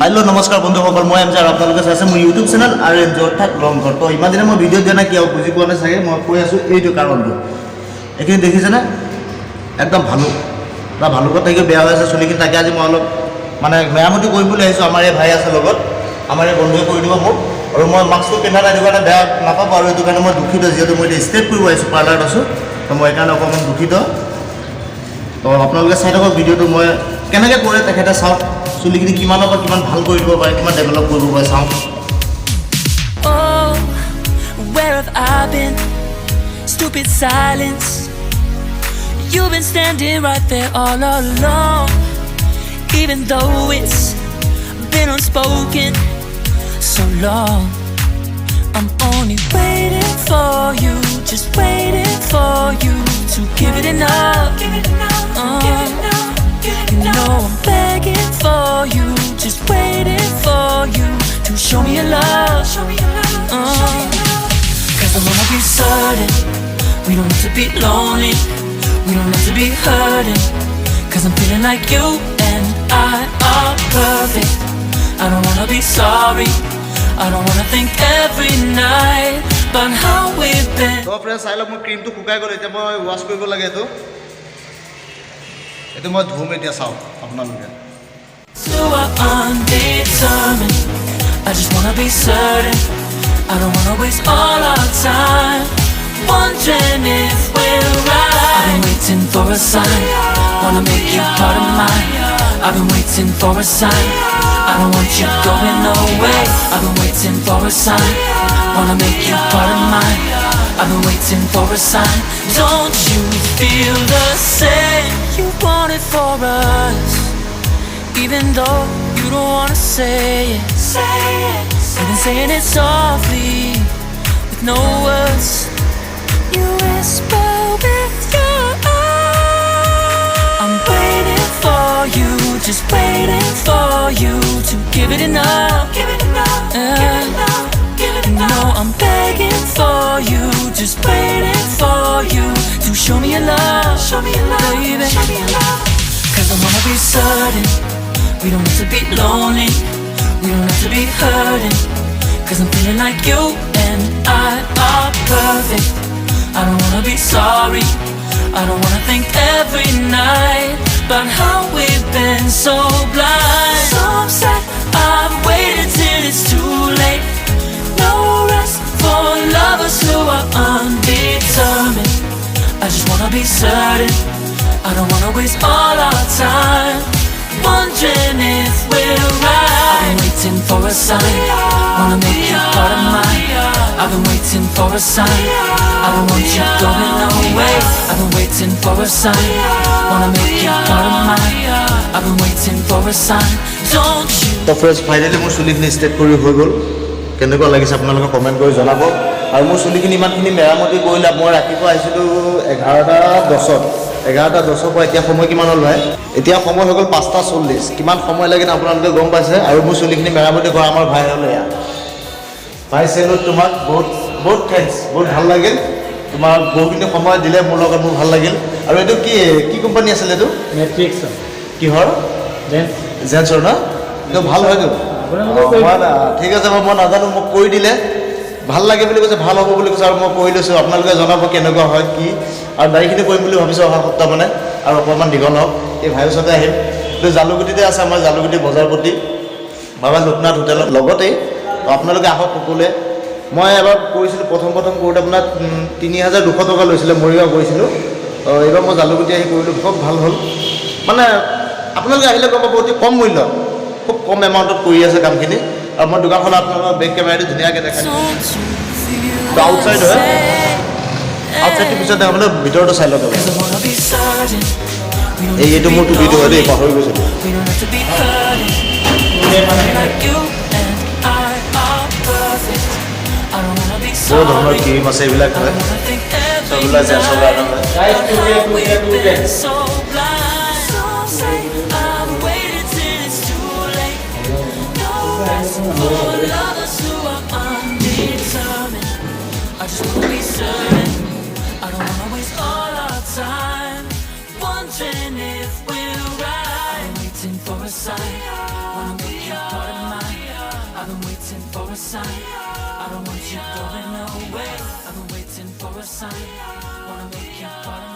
Hello नमस्कार बंधुসকল মই এমজাৰ আপোনালোকে চাইছে মোৰ ইউটিউব চেনেল আৰু এনজয়ত লং ঘৰ তো ইমান দিনে মই ভিডিঅ' দিয়া নাই কিয় বুজি পোৱা নাই চাগে মই কৈ আছোঁ এইটো কাৰণটো এইখিনি দেখিছেনে একদম ভালুকত থাকি বেয়া হৈ আছে চুলিখিনি তাকে আজি মই অলপ মানে মেৰামতি কৰিম বুলি আহিছোঁ আমাৰ এই ভাই আছে লগত আমাৰ এই বন্ধুৱে কৰি দিব মোক আৰু মই মাস্কটো পিন্ধা নাই সেইটো কাৰণে বেয়া নাপাব আৰু এইটো কাৰণে মই দুখিত যিহেতু মই এতিয়া ষ্টেট কৰিব আহিছোঁ পাৰ্লাৰত আছোঁ তো মই এইকাৰণে অকণমান দুখিত তো আপোনালোকে চাই থাকক ভিডিঅ'টো মই কেনেকৈ কৰে তেখেতে চাওক চুলিখিনি কিমানৰ পৰা কিমান ভাল কৰি দিব পাৰে কিমান ডেভেলপ কৰিব পাৰে চাওক Oh, where have I been? Stupid silence. You've been standing right there all along. Even though it's been unspoken so long, I'm only waiting for you, just waiting for you to give it enough. You know I'm begging for you, just waiting for you to show me your love. Cause I wanna be certain we don't have to be lonely, we don't have to be hurting. Cause I'm feeling like you and I are perfect. I don't wanna be sorry, I don't wanna think every night about how we've been. So friends, I love my cream to cook. I got it. I'm wash people like it. It's my home area sound. So I'm undetermined. I just wanna be certain. I don't wanna waste all our time wondering if we're right. I've been waiting for a sign. Wanna make you part of mine. I've been waiting for a sign. I don't want you going away. I've been waiting for a sign. Wanna make you part of mine. I've been waiting for a sign. Don't you feel the same? You want it for us, even though you don't wanna say it. You've been saying it softly, with no words. You whisper with your eyes. I'm waiting for you, just waiting for you to give it enough. You know I'm begging for you, just waiting for you to show me your love, baby. Cause I wanna be certain we don't have to be lonely, we don't have to be hurting. Cause I'm feeling like you and I are perfect. I don't wanna be sorry, I don't wanna think every night about how we've been so blind. So upset, I've waited till it's too late. No rest for lovers who are undetermined. I just wanna be certain, I don't wanna waste all our time wondering if we're right. I've been waiting for a sign. Wanna make you part of mine. I've been waiting for a sign. I don't want you going away. I've been waiting for a sign. Wanna make you part of mine. I've been waiting for a sign. Don't you? So friends, finally মোৰ চুলিখিনি state কৰি হৈ গ'ল কেনেকুৱা লাগিছে আপোনালোকে comment কৰি জনাব আৰু মোৰ চুলিখিনি ইমানখিনি মেৰামতি কৰিলে মই ৰাতিপুৱা আহিছিলোঁ 11:10 পৰা এতিয়া সময় কিমান হ'ল ভাই এতিয়া সময় হৈ গ'ল 5:40 কিমান সময় লাগে আপোনালোকে গম পাইছে আৰু মোৰ চুলিখিনি মেৰামতি কৰা আমাৰ ভাই হ'ল এয়া ভাই চেলত তোমাক বহুত থেংকছ বহুত ভাল লাগিল তোমাৰ বহুখিনি সময় দিলে মোৰ লগত মোৰ ভাল লাগিল আৰু এইটো কি কোম্পানী আছিল এইটো মেট্ৰিক্স কিহৰ জেন্সৰ ন এইটো ভাল হয়তো ঠিক আছে মই নাজানো মোক কৈ দিলে ভাল লাগে বুলি কৈছে ভাল হ'ব বুলি কৈছে আৰু মই কৈ লৈছোঁ আপোনালোকে জনাব কেনেকুৱা হয় কি আৰু দাড়িখিনি কৰিম বুলি ভাবিছোঁ অহা সপ্তাহ মানে আৰু অকণমান দীঘল হওক এই ভাইৰ ওচৰতে আহিম এইটো জালুগুটিতে আছে আমাৰ জালুগুটি বজাৰপতি বাবা লোকনাথ হোটেলৰ লগতেই আপোনালোকে আহক সকলোৱে মই এবাৰ কৰিছিলোঁ প্ৰথম কৰোঁতে আপোনাৰ ৩,২০০ টকা লৈছিলে মৰিগাঁও কৰিছিলোঁ এইবাৰ মই জালুগুটি আহি কৰিলোঁ খুব ভাল হ'ল মানে আপোনালোকে আহিলে গম পাব অতি কম মূল্য খুব কম এমাউণ্টত কৰি আছে কামখিনি আৰু মই দোকানখন আপোনালোকৰ বেক কেমেৰাটো ধুনীয়াকৈ দেখাই আউটছাইড হয় আউটছাইডটোৰ পিছত আপোনাৰ ভিতৰটো চাই লওক এইটো মোৰ টুপিটো হয় দেই পাহৰি গৈছিলোঁ বহুত ধৰণৰ ক্ৰীম আছে এইবিলাক হয় চববিলাক জেন্সৰ কাৰণে I just wanna be certain. I don't wanna waste all our time wondering if we're right. I'm waiting for a sign. Wanna make you part of waiting for a sign. I don't want you going away. I've been waiting for a sign. Wanna make you part of